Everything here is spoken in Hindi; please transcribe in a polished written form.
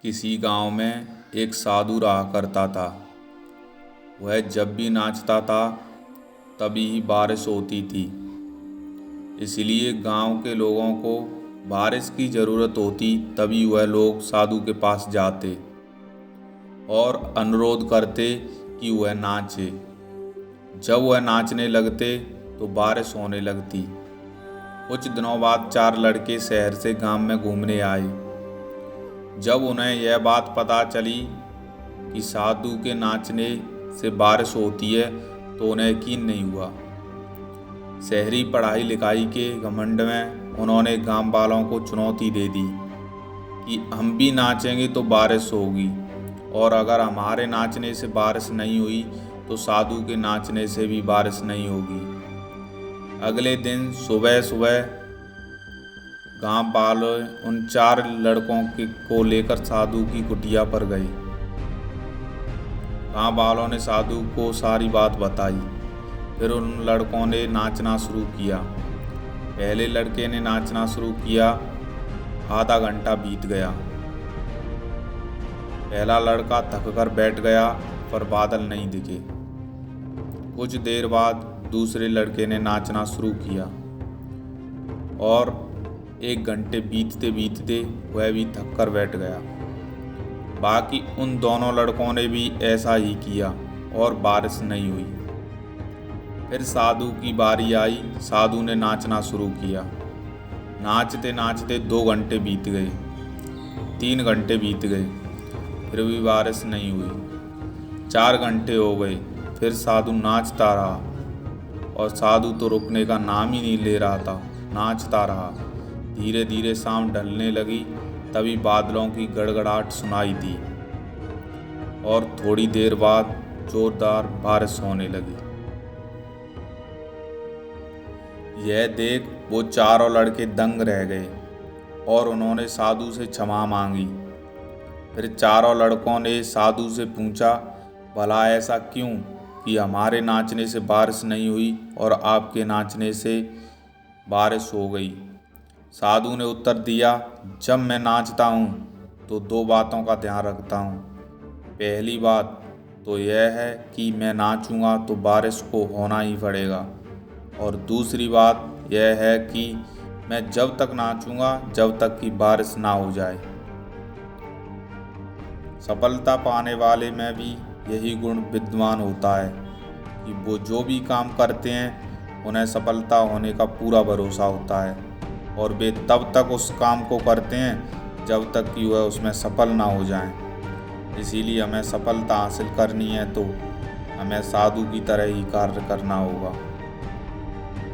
किसी गांव में एक साधु रहा करता था। वह जब भी नाचता था तभी ही बारिश होती थी। इसलिए गांव के लोगों को बारिश की ज़रूरत होती तभी वह लोग साधु के पास जाते और अनुरोध करते कि वह नाचे। जब वह नाचने लगते तो बारिश होने लगती। कुछ दिनों बाद 4 लड़के शहर से गांव में घूमने आए। जब उन्हें यह बात पता चली कि साधु के नाचने से बारिश होती है तो उन्हें यकीन नहीं हुआ। शहरी पढ़ाई लिखाई के घमंड में उन्होंने गांव वालों को चुनौती दे दी कि हम भी नाचेंगे तो बारिश होगी, और अगर हमारे नाचने से बारिश नहीं हुई तो साधु के नाचने से भी बारिश नहीं होगी। अगले दिन सुबह सुबह गांव वाले उन 4 लड़कों को लेकर साधु की कुटिया पर गए। गांव वालों ने साधु को सारी बात बताई। फिर उन लड़कों ने नाचना शुरू किया। पहले लड़के ने नाचना शुरू किया। आधा घंटा बीत गया। पहला लड़का थक कर बैठ गया पर बादल नहीं दिखे। कुछ देर बाद दूसरे लड़के ने नाचना शुरू किया और 1 घंटे बीतते बीतते वह भी थक कर बैठ गया। बाकी उन दोनों लड़कों ने भी ऐसा ही किया और बारिश नहीं हुई। फिर साधु की बारी आई। साधु ने नाचना शुरू किया। नाचते नाचते 2 घंटे बीत गए, 3 घंटे बीत गए, फिर भी बारिश नहीं हुई। 4 घंटे हो गए। फिर साधु नाचता रहा और साधु तो रुकने का नाम ही नहीं ले रहा था, नाचता रहा। धीरे धीरे शाम ढलने लगी। तभी बादलों की गड़गड़ाहट सुनाई दी और थोड़ी देर बाद जोरदार बारिश होने लगी। यह देख वो चारों लड़के दंग रह गए और उन्होंने साधु से क्षमा मांगी। फिर चारों लड़कों ने साधु से पूछा, भला ऐसा क्यों कि हमारे नाचने से बारिश नहीं हुई और आपके नाचने से बारिश हो गई? साधु ने उत्तर दिया, जब मैं नाचता हूँ तो 2 बातों का ध्यान रखता हूँ। पहली बात तो यह है कि मैं नाचूंगा तो बारिश को होना ही पड़ेगा, और दूसरी बात यह है कि मैं जब तक नाचूंगा जब तक कि बारिश ना हो जाए। सफलता पाने वाले में भी यही गुण विद्यमान होता है कि वो जो भी काम करते हैं उन्हें सफलता होने का पूरा भरोसा होता है, और वे तब तक उस काम को करते हैं जब तक कि वह उसमें सफल ना हो जाएं। इसीलिए हमें सफलता हासिल करनी है तो हमें साधु की तरह ही कार्य करना होगा।